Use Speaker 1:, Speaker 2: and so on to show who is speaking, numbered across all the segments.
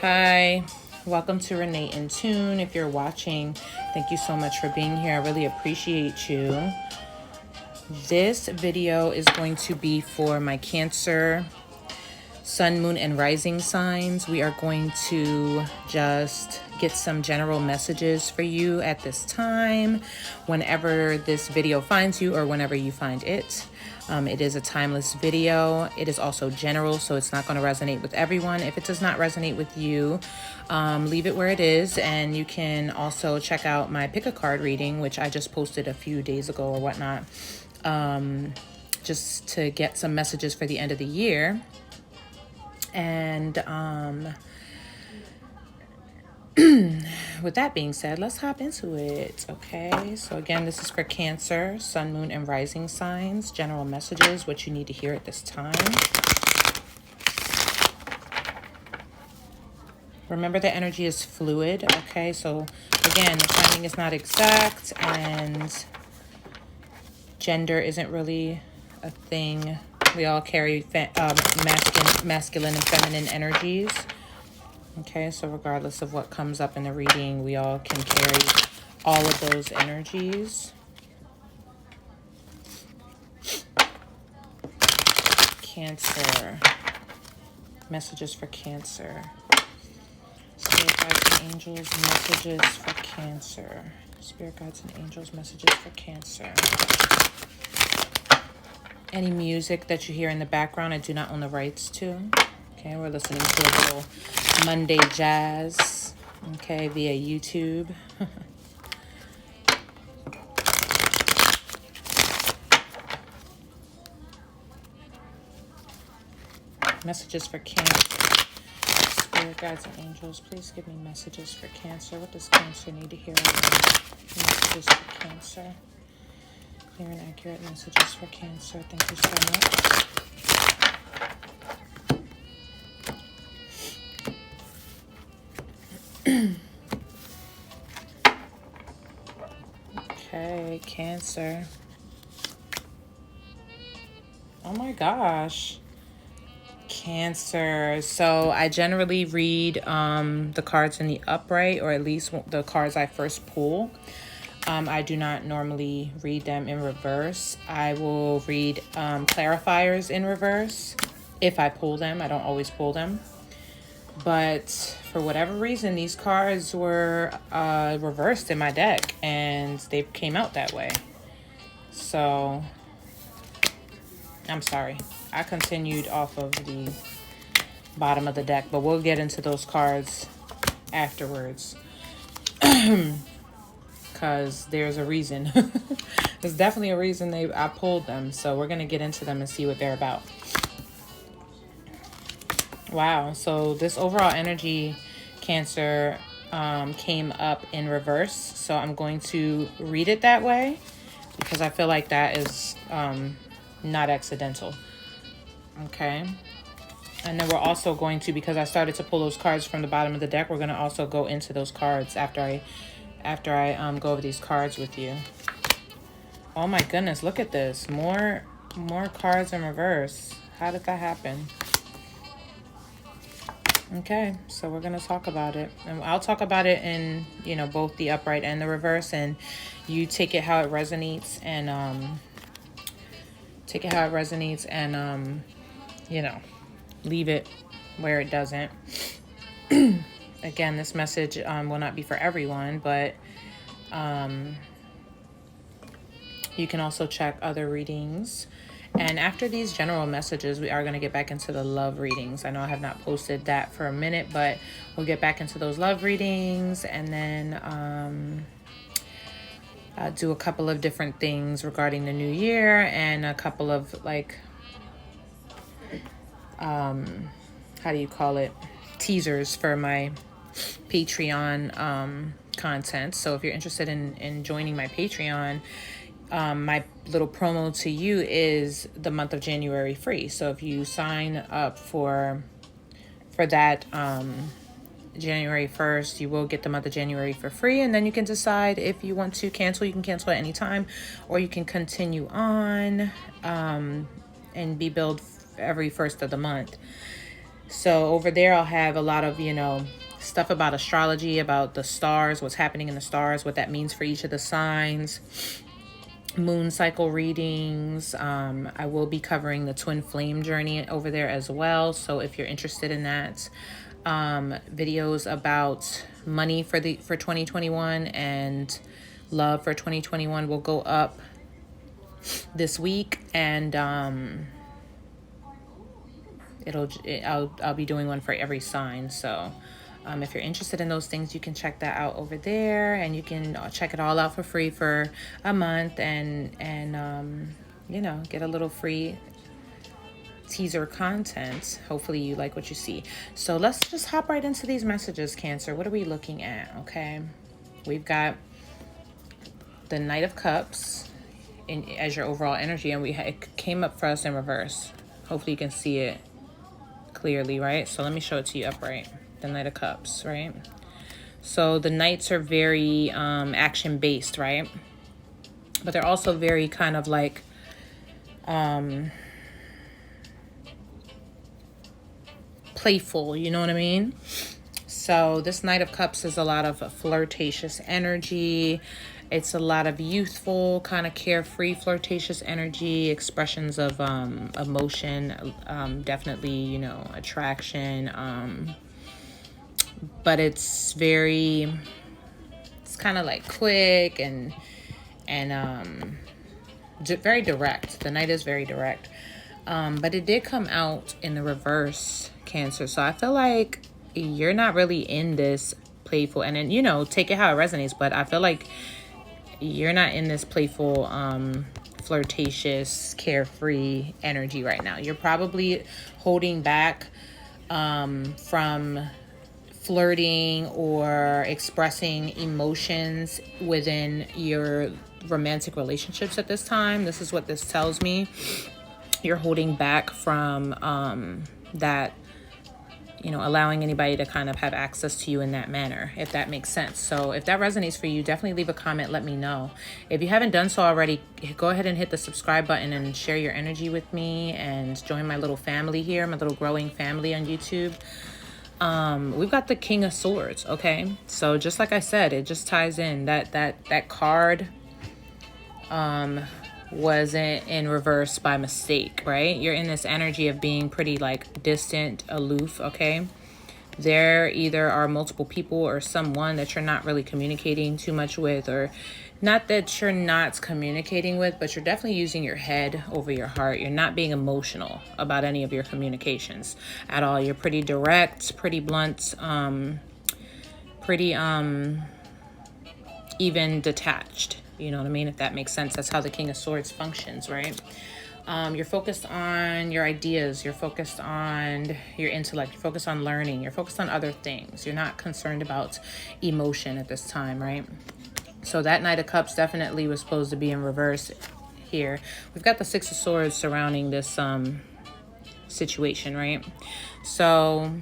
Speaker 1: Hi, welcome to Renee In Tune. If you're watching, thank you so much for being here. I really appreciate you. This video is going to be for my Cancer, Sun, Moon, and Rising signs. We are going to just get some general messages for you at this time, whenever this video finds you or whenever you find it. It is a timeless video. It is also general, so it's not going to resonate with everyone. If it does not resonate with you, leave it where it is. And you can also check out my pick a card reading, which I just posted a few days ago or whatnot, just to get some messages for the end of the year. And with that being said, let's hop into it. Okay, so again, this is for Cancer, Sun, Moon, and Rising signs. General messages, what you need to hear at this time. Remember, the energy is fluid. Okay, so again, the timing is not exact, and gender isn't really a thing. We all carry masculine and feminine energies. Okay, so regardless of what comes up in the reading, we all can carry all of those energies. Cancer. Messages for Cancer. Spirit guides and angels, messages for Cancer. Spirit guides and angels, messages for Cancer. Any music that you hear in the background, I do not own the rights to. Okay, we're listening to a little Monday jazz, okay, via YouTube. Messages for Cancer. Spirit guides and angels, please give me messages for Cancer. What does Cancer need to hear right now? Messages for Cancer. Clear and accurate messages for Cancer. Thank you so much. Okay, Cancer. Oh my gosh. Cancer. So I generally read the cards in the upright, or at least the cards I first pull. I do not normally read them in reverse. I will read clarifiers in reverse if I pull them. I don't always pull them. But for whatever reason, these cards were reversed in my deck, and they came out that way. So I'm sorry. I continued off of the bottom of the deck, but we'll get into those cards afterwards. Because there's a reason. There's definitely a reason I pulled them. So we're going to get into them and see what they're about. Wow. So this overall energy, Cancer, came up in reverse. So I'm going to read it that way because I feel like that is not accidental. Okay. And then we're also going to, because I started to pull those cards from the bottom of the deck, we're going to also go into those cards after I go over these cards with you. Oh my goodness, look at this. More cards in reverse. How did that happen? Okay, so we're going to talk about it. And I'll talk about it in, both the upright and the reverse, and you take it how it resonates, and leave it where it doesn't. Again, this message will not be for everyone, but you can also check other readings. And after these general messages, we are going to get back into the love readings. I know I have not posted that for a minute, but we'll get back into those love readings, and then do a couple of different things regarding the new year, and a couple of how do you call it? Teasers for my Patreon content. So if you're interested in joining my Patreon, my little promo to you is the month of January free. So if you sign up for that January 1st, you will get the month of January for free, and then you can decide if you want to cancel. You can cancel at any time, or you can continue on and be billed every first of the month. So over there, I'll have a lot of, you know, stuff about astrology, about the stars, what's happening in the stars, what that means for each of the signs, moon cycle readings. I will be covering the twin flame journey over there as well. So if you're interested in that, videos about money for 2021 and love for 2021 will go up this week, and I'll be doing one for every sign. So if you're interested in those things, you can check that out over there, and you can check it all out for free for a month, and you know, get a little free teaser content. Hopefully you like what you see. So let's just hop right into these messages, Cancer. What are we looking at? Okay, we've got the Knight of Cups as your overall energy, and it came up for us in reverse. Hopefully you can see it clearly, right? So let me show it to you upright. The Knight of Cups, right? So the Knights are very action based, right? But they're also very kind of like playful, you know what I mean? So this Knight of Cups is a lot of flirtatious energy. It's a lot of youthful, kind of carefree, flirtatious energy, expressions of emotion, definitely, you know, attraction. But it's kind of like quick and very direct. The Knight is very direct. But it did come out in the reverse, Cancer. So I feel like you're not really in this playful, and then, you know, take it how it resonates, but I feel like you're not in this playful, flirtatious, carefree energy right now. You're probably holding back from flirting or expressing emotions within your romantic relationships at this time. This is what this tells me. You're holding back from that, you know, allowing anybody to kind of have access to you in that manner, if that makes sense. So if that resonates for you, definitely leave a comment, let me know. If you haven't done so already, go ahead and hit the subscribe button and share your energy with me, and join my little family here, my little growing family on YouTube. We've got the King of Swords, okay? So just like I said, it just ties in. That card wasn't in reverse by mistake, right? You're in this energy of being pretty like distant, aloof, okay? There either are multiple people or someone that you're not really communicating too much with, or not that you're not communicating with, but you're definitely using your head over your heart. You're not being emotional about any of your communications at all. You're pretty direct, pretty blunt, pretty even detached. You know what I mean? If that makes sense. That's how the King of Swords functions, right? You're focused on your ideas. You're focused on your intellect. You're focused on learning. You're focused on other things. You're not concerned about emotion at this time, right? So that Knight of Cups definitely was supposed to be in reverse here. We've got the Six of Swords surrounding this situation, right? So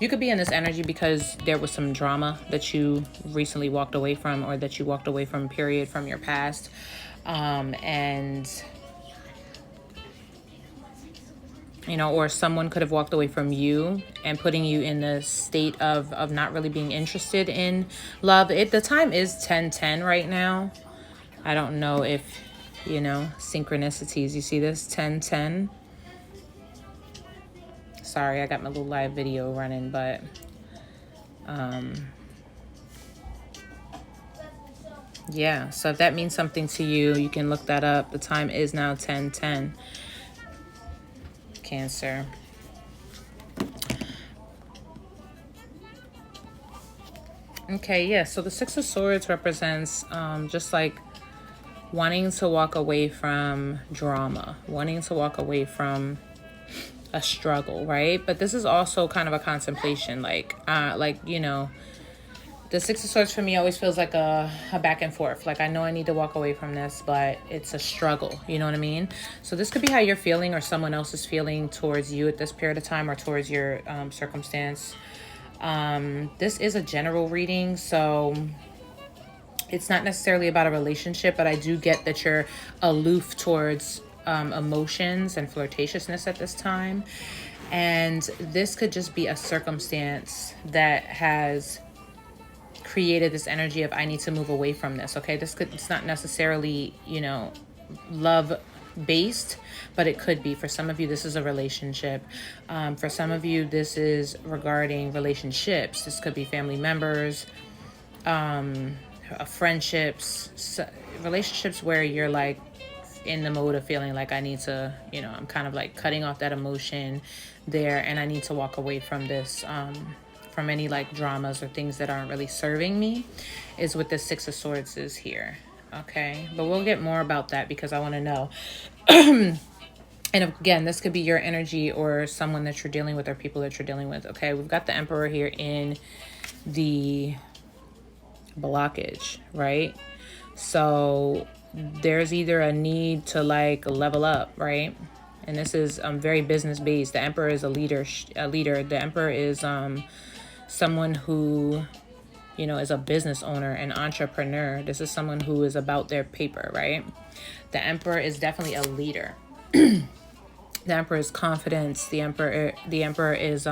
Speaker 1: you could be in this energy because there was some drama that you recently walked away from, or that you walked away from, period, from your past. And, you know, or someone could have walked away from you and putting you in the state of not really being interested in love. The time is 10:10 right now. I don't know if, you know, synchronicities. You see this? 10:10. Sorry, I got my little live video running, but yeah, so if that means something to you, you can look that up. The time is now 10:10. Cancer. Okay, yeah, so the Six of Swords represents just like wanting to walk away from drama, wanting to walk away from a struggle, right? But this is also kind of a contemplation, like you know, the Six of Swords for me always feels like a back and forth. Like, I know I need to walk away from this, but it's a struggle, you know what I mean? So this could be how you're feeling, or someone else is feeling towards you at this period of time, or towards your circumstance. This is a general reading, so it's not necessarily about a relationship, but I do get that you're aloof towards emotions and flirtatiousness at this time. And this could just be a circumstance that has created this energy of I need to move away from this. Okay, it's not necessarily, love based, but it could be. For some of you, this is a relationship. For some of you, this is regarding relationships. This could be family members, friendships, relationships where you're like in the mode of feeling like I need to, I'm kind of like cutting off that emotion there, and I need to walk away from this, from any like dramas or things that aren't really serving me, is what the Six of Swords is here. Okay, but we'll get more about that because I want to know. And again, this could be your energy or someone that you're dealing with or people that you're dealing with. Okay, we've got the Emperor here in the blockage, right? So there's either a need to like level up, right? And this is very business based. The Emperor is a leader. The Emperor is someone who, is a business owner, an entrepreneur. This is someone who is about their paper, right? The Emperor is definitely a leader. The Emperor is confidence. The Emperor is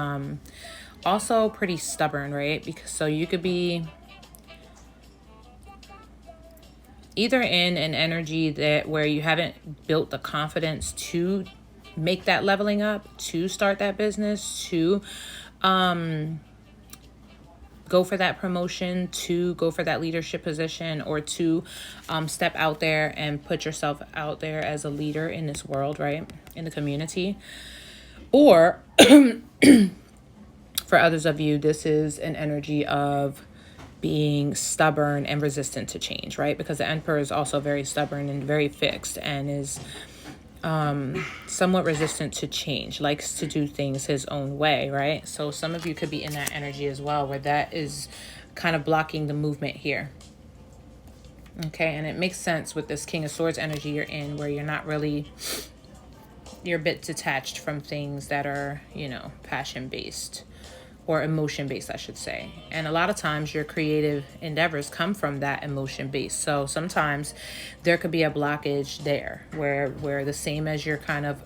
Speaker 1: also pretty stubborn, right? Because so you could be either in an energy that where you haven't built the confidence to make that leveling up, to start that business, to go for that promotion, to go for that leadership position, or to step out there and put yourself out there as a leader in this world, right? In the community. Or for others of you, this is an energy of being stubborn and resistant to change, right? Because the Emperor is also very stubborn and very fixed and is somewhat resistant to change, likes to do things his own way, right? So some of you could be in that energy as well, where that is kind of blocking the movement here. Okay, and it makes sense with this King of Swords energy you're in, where you're a bit detached from things that are, passion based or emotion based, I should say. And a lot of times your creative endeavors come from that emotion based. So sometimes there could be a blockage there where the same as you're kind of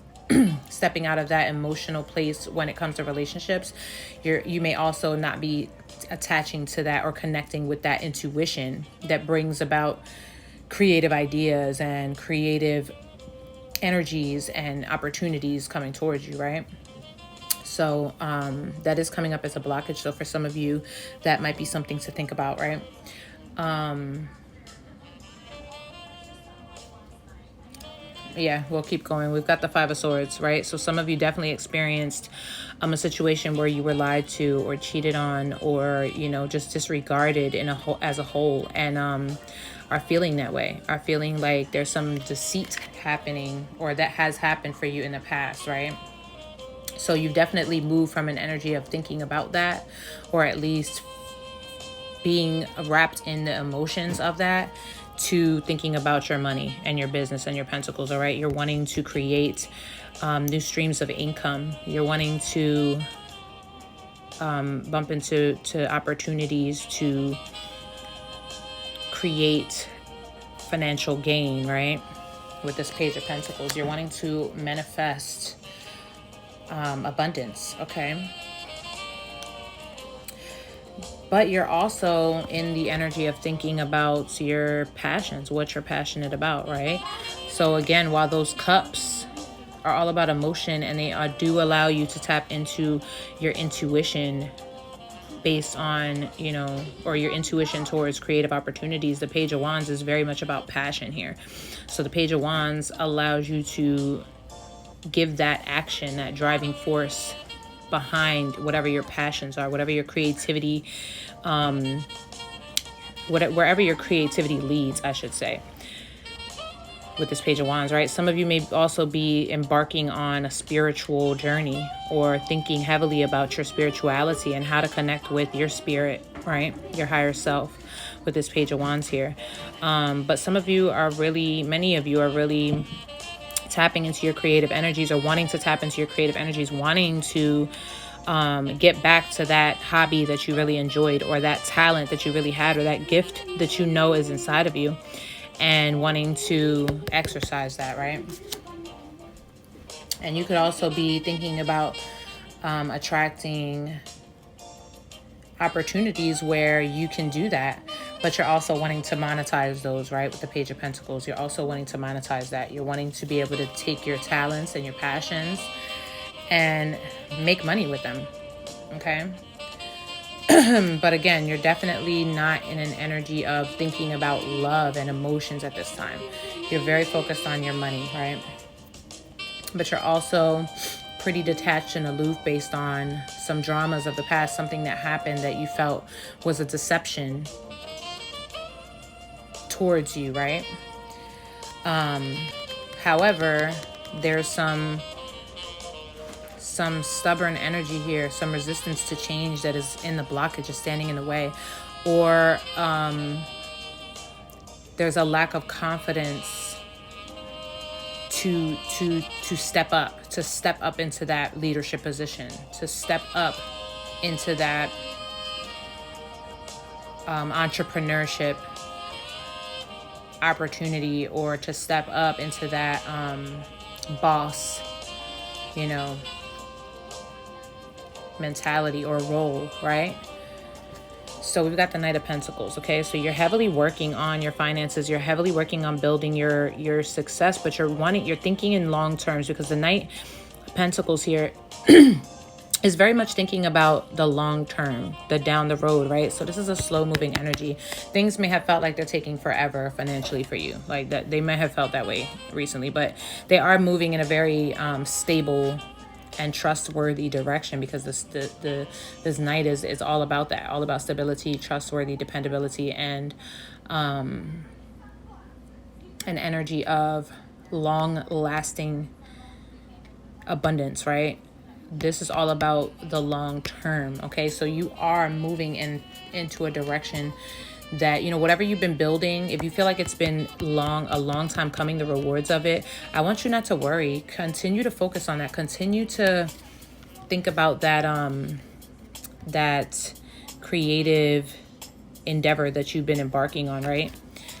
Speaker 1: stepping out of that emotional place when it comes to relationships, you may also not be attaching to that or connecting with that intuition that brings about creative ideas and creative energies and opportunities coming towards you, right? So that is coming up as a blockage. So for some of you, that might be something to think about, right? Yeah, we'll keep going. We've got the Five of Swords, right? So some of you definitely experienced a situation where you were lied to or cheated on, or, just disregarded as a whole, and are feeling that way, are feeling like there's some deceit happening, or that has happened for you in the past, right? So you've definitely moved from an energy of thinking about that, or at least being wrapped in the emotions of that, to thinking about your money and your business and your pentacles, all right? You're wanting to create new streams of income. You're wanting to bump into opportunities to create financial gain, right? With this Page of Pentacles, you're wanting to manifest abundance, okay? But you're also in the energy of thinking about your passions, what you're passionate about, right? So again, while those cups are all about emotion, and they do allow you to tap into your intuition based on, or your intuition towards creative opportunities, the Page of Wands is very much about passion here. So the Page of Wands allows you to give that action, that driving force behind whatever your passions are, whatever your creativity, wherever your creativity leads, I should say, with this Page of Wands, right? Some of you may also be embarking on a spiritual journey, or thinking heavily about your spirituality and how to connect with your spirit, right? Your higher self, with this Page of Wands here. But many of you are really tapping into your creative energies, or wanting to tap into your creative energies, wanting to get back to that hobby that you really enjoyed, or that talent that you really had, or that gift that is inside of you, and wanting to exercise that, right? And you could also be thinking about attracting opportunities where you can do that, but you're also wanting to monetize those, right? With the Page of Pentacles, you're also wanting to monetize that. You're wanting to be able to take your talents and your passions and make money with them, okay? But again, you're definitely not in an energy of thinking about love and emotions at this time. You're very focused on your money, right? But you're also pretty detached and aloof based on some dramas of the past, something that happened that you felt was a deception towards you, right? However, there's some stubborn energy here, some resistance to change that is in the blockage, is standing in the way, or there's a lack of confidence to step up into that leadership position, to step up into that entrepreneurship opportunity, or to step up into that boss, mentality or role, right? So we've got the Knight of Pentacles, okay? So you're heavily working on your finances. You're heavily working on building your success, but you're thinking in long terms, because the Knight of Pentacles here is very much thinking about the long term, the down the road, right? So this is a slow moving energy. Things may have felt like they're taking forever financially for you, like that they may have felt that way recently, but they are moving in a very stable and trustworthy direction, because this Knight is all about that, all about stability, trustworthy, dependability, and an energy of long lasting abundance, right? This is all about the long term, okay? So you are moving into a direction that, whatever you've been building, if you feel like it's been a long time coming, the rewards of it, I want you not to worry. Continue to focus on that. Continue to think about that creative endeavor that you've been embarking on, right?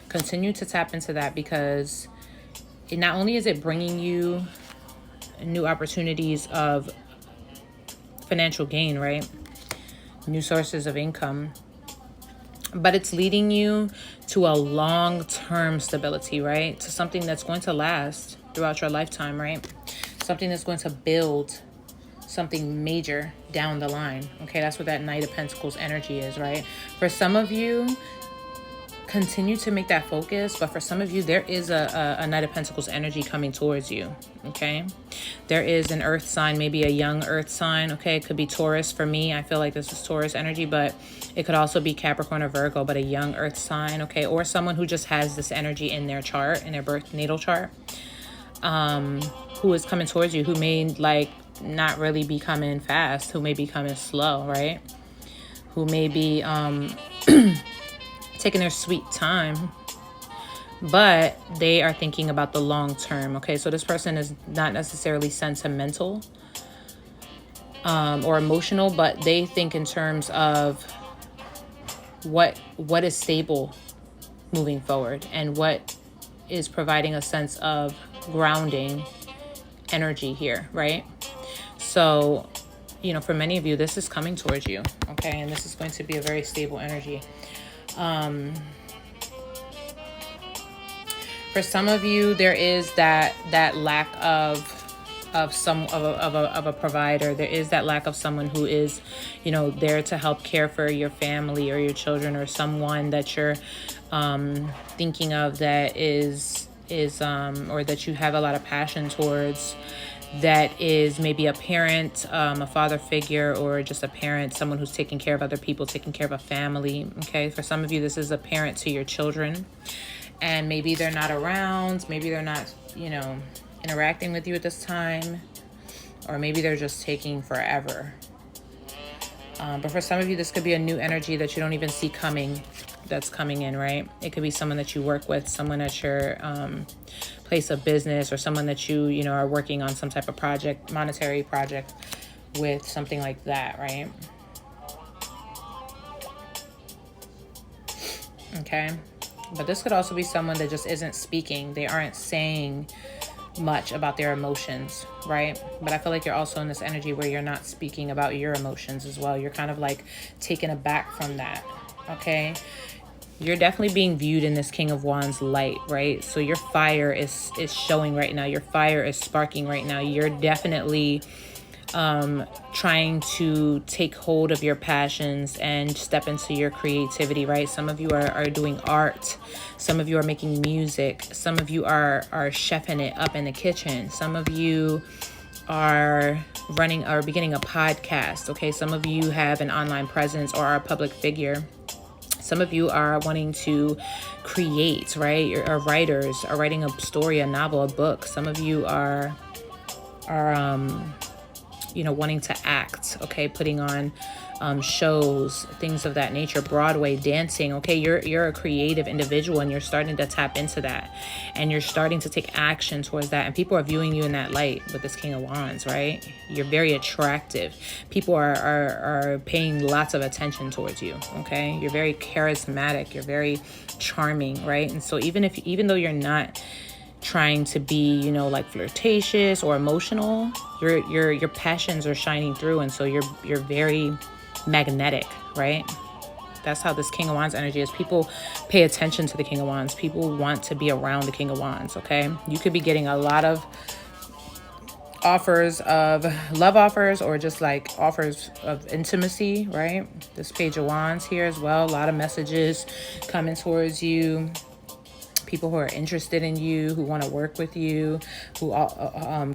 Speaker 1: Continue to tap into that, because not only is it bringing you new opportunities of financial gain, right? New sources of income, but it's leading you to a long-term stability, right? To something that's going to last throughout your lifetime, right? Something that's going to build something major down the line, okay? That's what that Knight of Pentacles energy is, right? For some of you, continue to make that focus, but for some of you, there is a Knight of Pentacles energy coming towards you, okay? There is an earth sign, maybe a young earth sign, okay? It could be Taurus. For me, I feel like this is Taurus energy, but it could also be Capricorn or Virgo, but a young earth sign, okay? Or someone who just has this energy in their chart, in their birth natal chart, who is coming towards you, who may not really be coming fast, who may be coming slow, right? Who may be taking their sweet time, but they are thinking about the long term, okay? So this person is not necessarily sentimental or emotional, but they think in terms of what is stable moving forward, and what is providing a sense of grounding energy here, right? So, for many of you, this is coming towards you, okay? And this is going to be a very stable energy. For some of you, there is that lack of a provider. There is that lack of someone who is, there to help care for your family or your children, or someone that you're thinking of that is or that you have a lot of passion towards, that is maybe a parent, a father figure, or just a parent, someone who's taking care of other people, taking care of a family, okay? For some of you, this is a parent to your children, and maybe they're not around, maybe they're not, interacting with you at this time, or maybe they're just taking forever. But for some of you, this could be a new energy that you don't even see coming, that's coming in, right? It could be someone that you work with, someone at your place of business, or someone that you are working on some type of project, monetary project with, something like that, right? Okay. But this could also be someone that just isn't speaking. They aren't saying much about their emotions, right? But I feel like you're also in this energy where you're not speaking about your emotions as well. You're kind of like taken aback from that, okay? You're definitely being viewed in this King of Wands light, right? So your fire is showing right now. Your fire is sparking right now. You're definitely trying to take hold of your passions and step into your creativity, right? Some of you are doing art. Some of you are making music. Some of you are chefing it up in the kitchen. Some of you are beginning a podcast, okay? Some of you have an online presence or are a public figure. Some of you are wanting to create, right? You're writers, are writing a story, a novel, a book. Some of you are wanting to act, okay? Putting on shows, things of that nature, Broadway, dancing, okay? You're a creative individual and you're starting to tap into that. And you're starting to take action towards that. And people are viewing you in that light with this King of Wands, right? You're very attractive. People are paying lots of attention towards you, okay? You're very charismatic. You're very charming, right? And so even though you're not trying to be, like flirtatious or emotional, your passions are shining through, and so you're very magnetic, right? That's how this King of Wands energy is. People pay attention to the King of Wands. People want to be around the King of Wands, okay? You could be getting a lot of offers of love offers, or just like offers of intimacy, right? This Page of Wands here as well. A lot of messages coming towards you. People who are interested in you, who want to work with you, who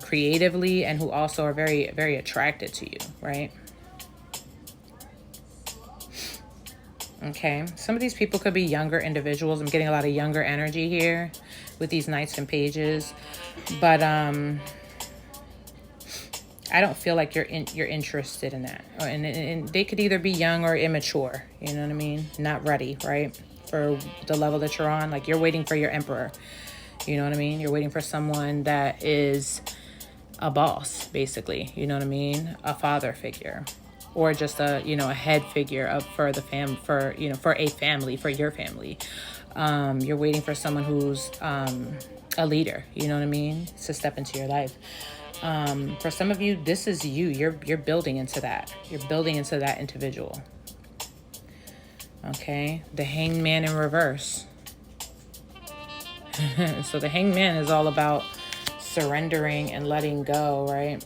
Speaker 1: creatively, and who also are very, very attracted to you, right? Okay, some of these people could be younger individuals. I'm getting a lot of younger energy here with these Knights and Pages, but I don't feel like you're interested in that. And they could either be young or immature. You know what I mean? Not ready, right? For the level that you're on. Like, you're waiting for your emperor. You know what I mean? You're waiting for someone that is a boss, basically. You know what I mean? A father figure, or just a head figure for a family, for your family. You're waiting for someone who's a leader. You know what I mean? To step into your life. For some of you, this is you. You're building into that. You're building into that individual. Okay, the Hanged Man in reverse. So the Hanged Man is all about surrendering and letting go, right?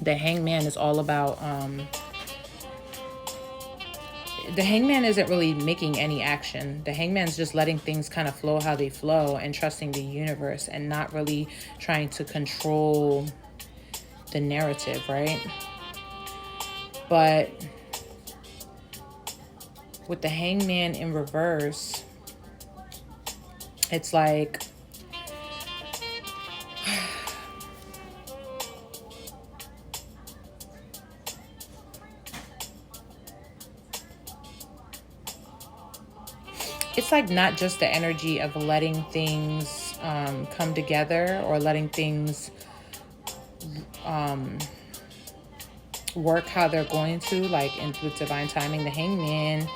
Speaker 1: The Hanged Man is all about the Hanged Man isn't really making any action. The Hanged Man's just letting things kind of flow how they flow and trusting the universe, and not really trying to control the narrative, right? But with the Hanged Man in reverse, it's like not just the energy of letting things come together, or letting things work how they're going to, like with divine timing. The Hanged Man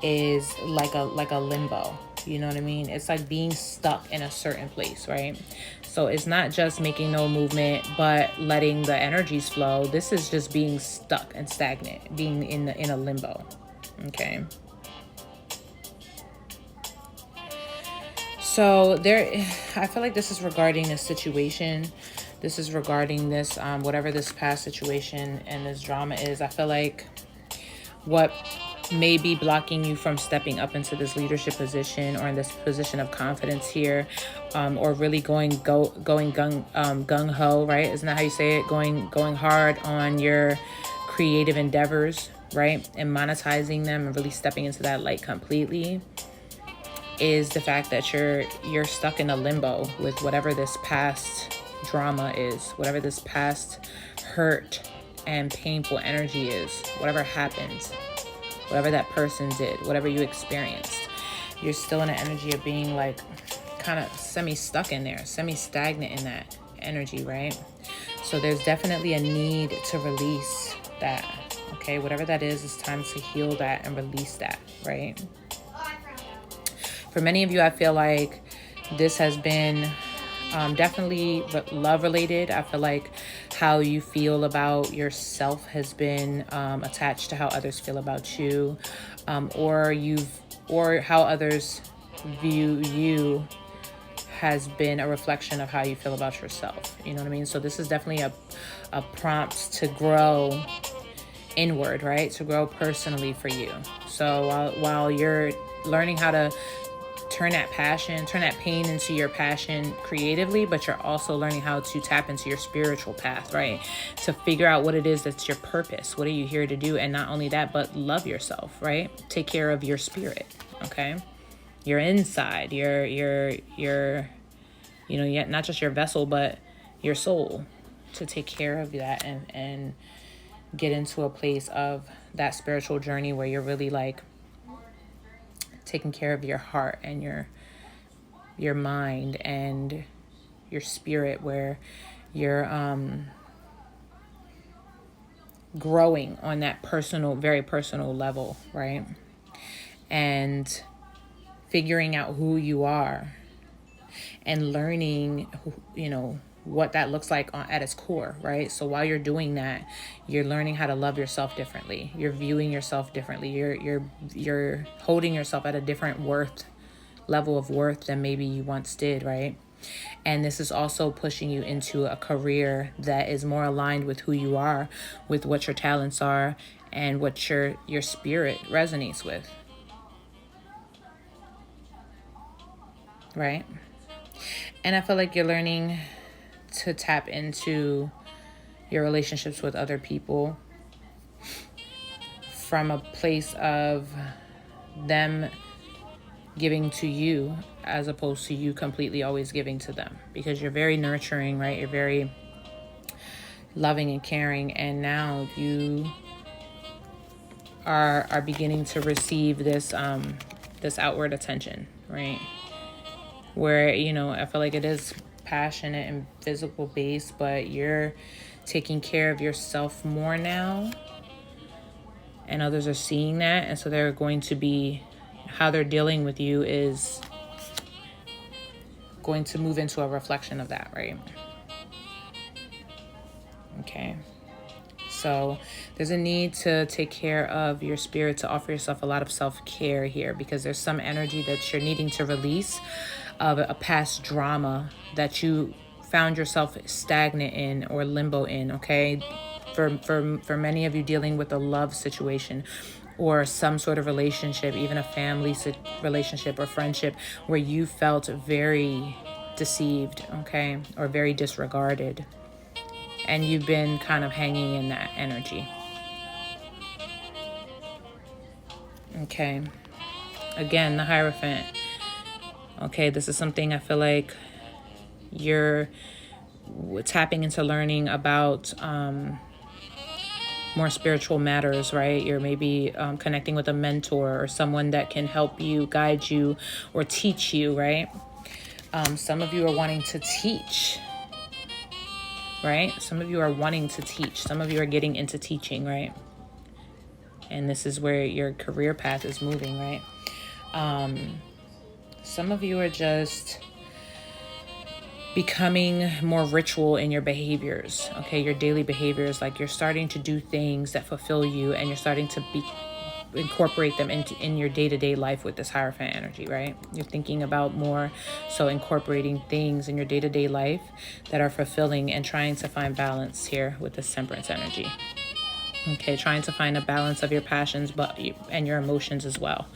Speaker 1: is like a limbo. You know what I mean? It's like being stuck in a certain place, right? So it's not just making no movement, but letting the energies flow. This is just being stuck and stagnant, being in a limbo. Okay. So I feel like this is regarding a situation. This is regarding this, whatever this past situation and this drama is. I feel like what may be blocking you from stepping up into this leadership position, or in this position of confidence here, or really going gung ho, right? Isn't that how you say it? Going hard on your creative endeavors, right? And monetizing them and really stepping into that light completely, is the fact that you're stuck in a limbo with whatever this past drama is, whatever this past hurt and painful energy is, whatever happened, whatever that person did, whatever you experienced. You're still in an energy of being like kind of semi-stuck in there, semi-stagnant in that energy, right? So there's definitely a need to release that, okay? Whatever that is, it's time to heal that and release that, right? For many of you, I feel like this has been Definitely love related. I feel like how you feel about yourself has been attached to how others feel about you, or how others view you has been a reflection of how you feel about yourself. You know what I mean? So this is definitely a prompt to grow inward, right? To grow personally for you. So while you're learning how to turn that pain into your passion creatively, but you're also learning how to tap into your spiritual path, right? To figure out what it is that's your purpose. What are you here to do? And not only that, but love yourself, right? Take care of your spirit, okay? Your inside, your yet not just your vessel, but your soul, to take care of that and get into a place of that spiritual journey where you're really like taking care of your heart and your mind and your spirit, where you're growing on that very personal level, right? And figuring out who you are and learning, what that looks like at its core, right? So while you're doing that, you're learning how to love yourself differently. You're viewing yourself differently. You're holding yourself at a different level of worth than maybe you once did, right? And this is also pushing you into a career that is more aligned with who you are, with what your talents are, and what your spirit resonates with, right? And I feel like you're learning to tap into your relationships with other people from a place of them giving to you as opposed to you completely always giving to them, because you're very nurturing, right? You're very loving and caring, and now you are beginning to receive this this outward attention, right? Where I feel like it is passionate and physical based, but you're taking care of yourself more now, and others are seeing that, and so they're going to be, how they're dealing with you is going to move into a reflection of that, right? Okay. So there's a need to take care of your spirit, to offer yourself a lot of self-care here, because there's some energy that you're needing to release of a past drama that you found yourself stagnant in or limbo in, okay? For many of you, dealing with a love situation or some sort of relationship, even a family relationship or friendship, where you felt very deceived, okay, or very disregarded, and you've been kind of hanging in that energy. Okay. Again, the Hierophant. Okay, this is something I feel like you're tapping into, learning about more spiritual matters, right? You're maybe connecting with a mentor or someone that can help you, guide you, or teach you, right? Some of you are wanting to teach, right? Some of you are wanting to teach. Some of you are getting into teaching, right? And this is where your career path is moving, right? Some of you are just becoming more ritual in your behaviors, okay? Your daily behaviors, like you're starting to do things that fulfill you, and you're starting to incorporate them in your day-to-day life with this Hierophant energy, right? You're thinking about more so incorporating things in your day-to-day life that are fulfilling, and trying to find balance here with this Temperance energy. Okay, trying to find a balance of your passions and your emotions as well.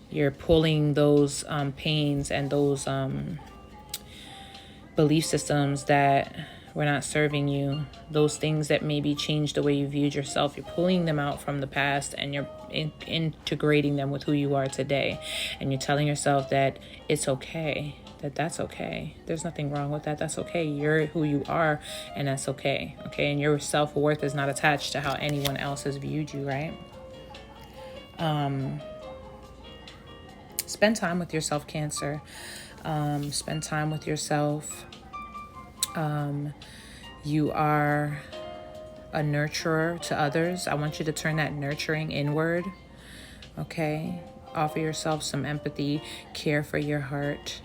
Speaker 1: You're pulling those pains and those belief systems that were not serving you, those things that maybe changed the way you viewed yourself. You're pulling them out from the past, and you're integrating them with who you are today. And you're telling yourself that it's okay, that's okay. There's nothing wrong with that. That's okay. You're who you are, and that's okay. Okay, and your self-worth is not attached to how anyone else has viewed you, right? Spend time with yourself, Cancer. Spend time with yourself. You are a nurturer to others. I want you to turn that nurturing inward, okay? Offer yourself some empathy, care for your heart.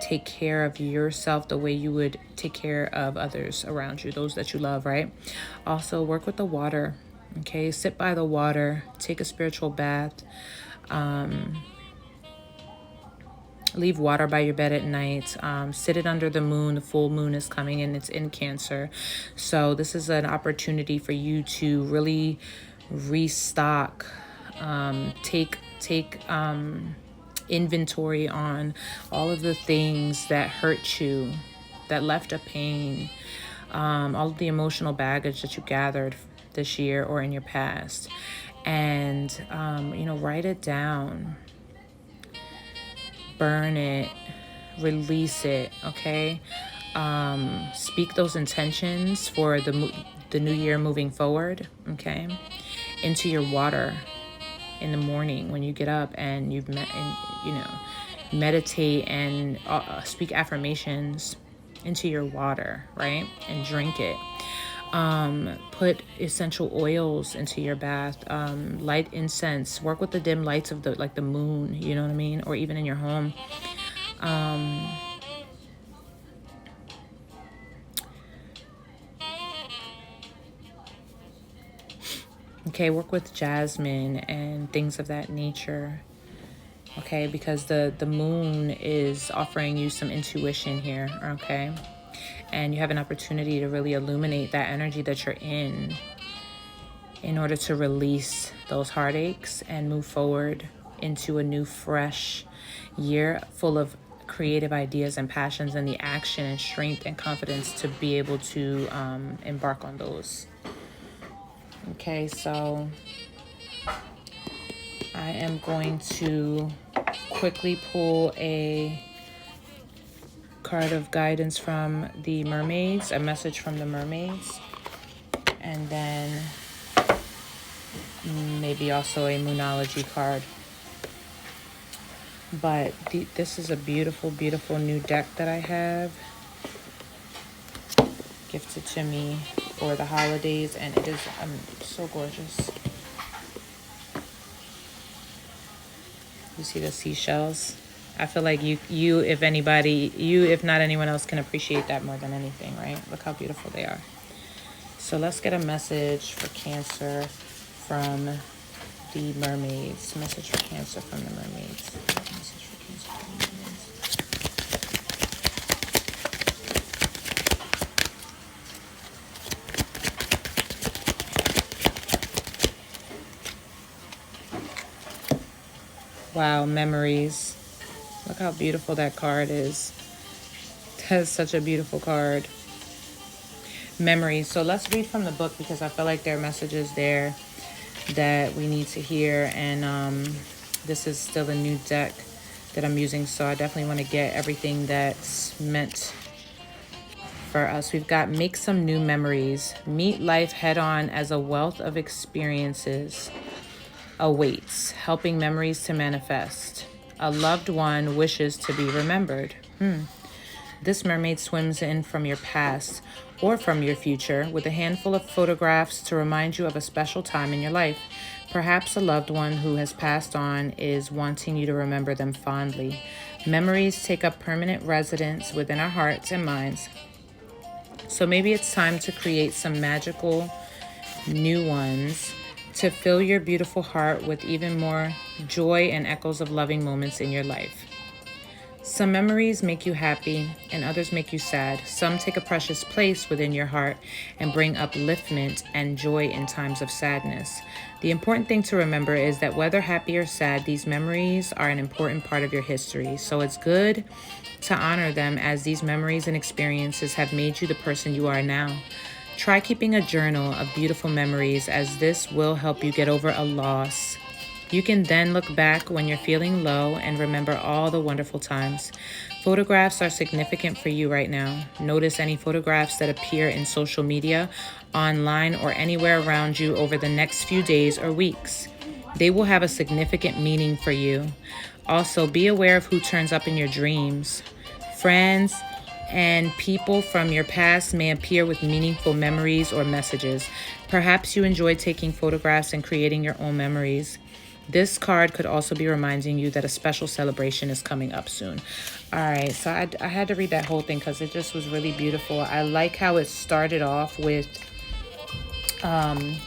Speaker 1: take care of yourself the way you would take care of others around you, those that you love, right? Also, work with the water, okay? Sit by the water, take a spiritual bath. Leave water by your bed at night. Sit it under the moon. The full moon is coming and it's in Cancer. So this is an opportunity for you to really restock, take inventory on all of the things that hurt you, that left a pain, all of the emotional baggage that you gathered this year or in your past. And, write it down. Burn it, release it, okay? Speak those intentions for the new year moving forward, okay? Into your water in the morning when you get up, and meditate and speak affirmations into your water, right? And drink it. Put essential oils into your bath, light incense, work with the dim lights of the moon, you know what I mean? Or even in your home. Okay, work with jasmine and things of that nature. Okay, because the moon is offering you some intuition here, okay? And you have an opportunity to really illuminate that energy that you're in order to release those heartaches and move forward into a new, fresh year full of creative ideas and passions, and the action and strength and confidence to be able to embark on those. Okay, so I am going to quickly pull a card of guidance from the mermaids, a message from the mermaids, and then maybe also a moonology card. But this is a beautiful, beautiful new deck that I have gifted to me for the holidays, and it is so gorgeous. You see the seashells? I feel like you, if anybody, if not anyone else, can appreciate that more than anything, right? Look how beautiful they are. So let's get a message for Cancer from the mermaids. Message for Cancer from the mermaids. Message for Cancer from the mermaids. Wow, memories. Look how beautiful that card is. That's such a beautiful card. Memories. So let's read from the book, because I feel like there are messages there that we need to hear. And this is still a new deck that I'm using, so I definitely want to get everything that's meant for us. We've got make some new memories. Meet life head on as a wealth of experiences awaits, helping memories to manifest. A loved one wishes to be remembered. This mermaid swims in from your past or from your future with a handful of photographs to remind you of a special time in your life. Perhaps a loved one who has passed on is wanting you to remember them fondly. Memories take up permanent residence within our hearts and minds. So maybe it's time to create some magical new ones to fill your beautiful heart with even more joy and echoes of loving moments in your life. Some memories make you happy and others make you sad. Some take a precious place within your heart and bring upliftment and joy in times of sadness. The important thing to remember is that whether happy or sad, these memories are an important part of your history. So it's good to honor them, as these memories and experiences have made you the person you are now. Try keeping a journal of beautiful memories, as this will help you get over a loss. You can then look back when you're feeling low and remember all the wonderful times. Photographs are significant for you right now. Notice any photographs that appear in social media, online, or anywhere around you over the next few days or weeks. They will have a significant meaning for you. Also, be aware of who turns up in your dreams. Friends and people from your past may appear with meaningful memories or messages. Perhaps you enjoy taking photographs and creating your own memories. This card could also be reminding you that a special celebration is coming up soon. All right, so I had to read that whole thing because it just was really beautiful. I like how it started off with,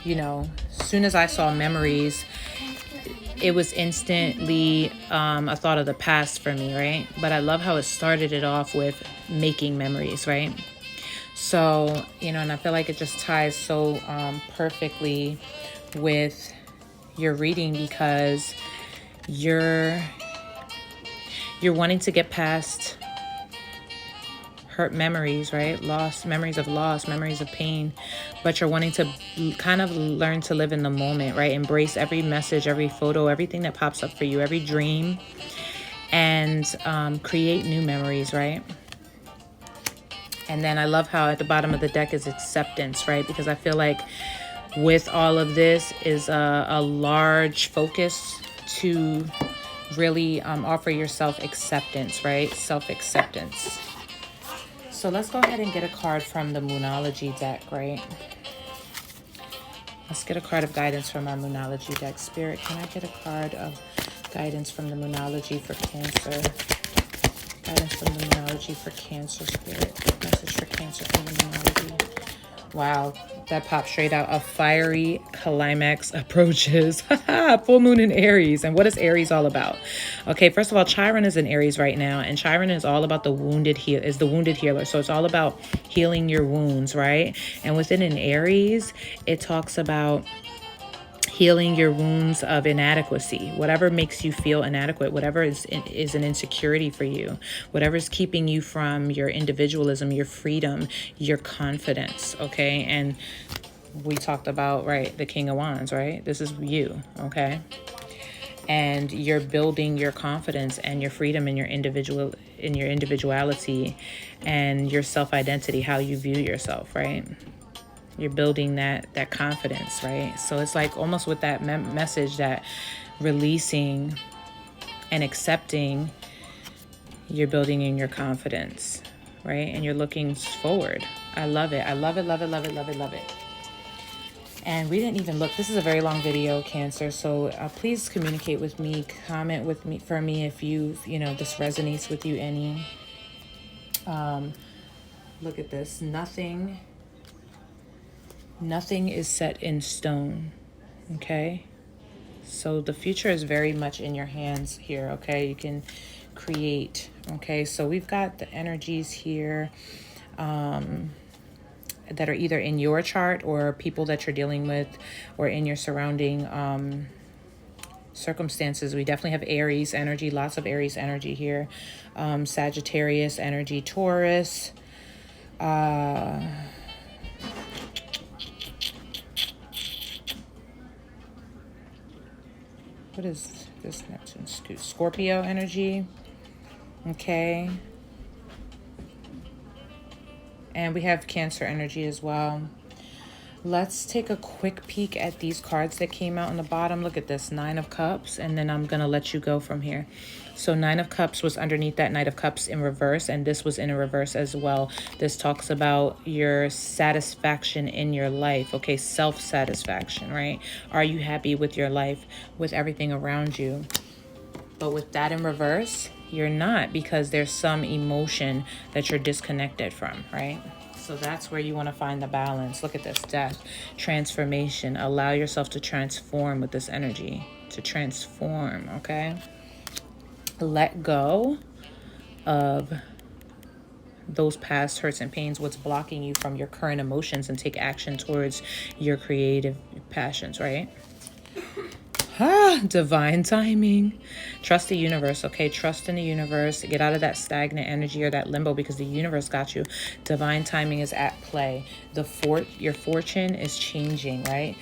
Speaker 1: you know, as soon as I saw memories, it was instantly a thought of the past for me, right? But I love how it started it off with making memories, right? So, you know, and I feel like it just ties so perfectly with your reading because you're wanting to get past hurt memories, right? Lost memories of loss, memories of pain, but you're wanting to kind of learn to live in the moment, right? Embrace every message, every photo, everything that pops up for you, every dream, and create new memories, right? And then I love how at the bottom of the deck is acceptance, right? Because I feel like with all of this is a large focus to really offer yourself acceptance, right? Self-acceptance. So let's go ahead and get a card from the Moonology deck, right? Let's get a card of guidance from our Moonology deck. Spirit, can I get a card of guidance from the Moonology for Cancer? Guidance from the Moonology for Cancer, Spirit. Message for Cancer from the Moonology. Wow, that popped straight out. A fiery climax approaches. Full moon in Aries. And what is Aries all about? Okay, first of all, Chiron is in Aries right now, and Chiron is all about the wounded healer. So it's all about healing your wounds, right? And within an Aries, it talks about healing your wounds of inadequacy, whatever makes you feel inadequate, whatever is an insecurity for you, whatever is keeping you from your individualism, your freedom, your confidence, okay? And we talked about, right, the King of Wands, right? This is you, okay? And you're building your confidence and your freedom in your individuality and your self-identity, how you view yourself, right? You're building that confidence, right? So it's like almost with that message that releasing and accepting, you're building in your confidence, right? And you're looking forward. I love it. I love it, love it, love it, love it, love it. And we didn't even look. This is a very long video, Cancer. So please communicate with me, comment with me for me if you know, this resonates with you any. Look at this. Nothing is set in stone, okay? So the future is very much in your hands here, okay? You can create, okay? So we've got the energies here that are either in your chart or people that you're dealing with or in your surrounding circumstances. We definitely have Aries energy, lots of Aries energy here. Sagittarius energy, Taurus, what is this Neptune? Scorpio energy. Okay. And we have Cancer energy as well. Let's take a quick peek at these cards that came out on the bottom. Look at this, Nine of Cups, and then I'm going to let you go from here. So Nine of Cups was underneath that Knight of Cups in reverse, and this was in a reverse as well. This talks about your satisfaction in your life, okay? Self-satisfaction, right? Are you happy with your life, with everything around you? But with that in reverse, you're not, because there's some emotion that you're disconnected from, right? So that's where you want to find the balance. Look at this, Death, transformation. Allow yourself to transform with this energy, to transform, okay? Let go of those past hurts and pains, what's blocking you from your current emotions, and take action towards your creative passions, right? Divine timing. Trust the universe, okay? Trust in the universe. Get out of that stagnant energy or that limbo, because the universe got you. Divine timing is at play. Your fortune is changing, right?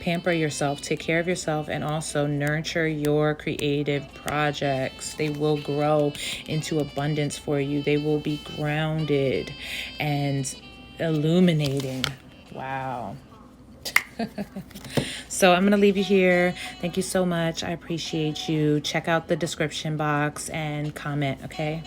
Speaker 1: Pamper yourself, take care of yourself, and also nurture your creative projects. They will grow into abundance for you. They will be grounded and illuminating. Wow. So I'm going to leave you here. Thank you so much. I appreciate you. Check out the description box and comment, okay?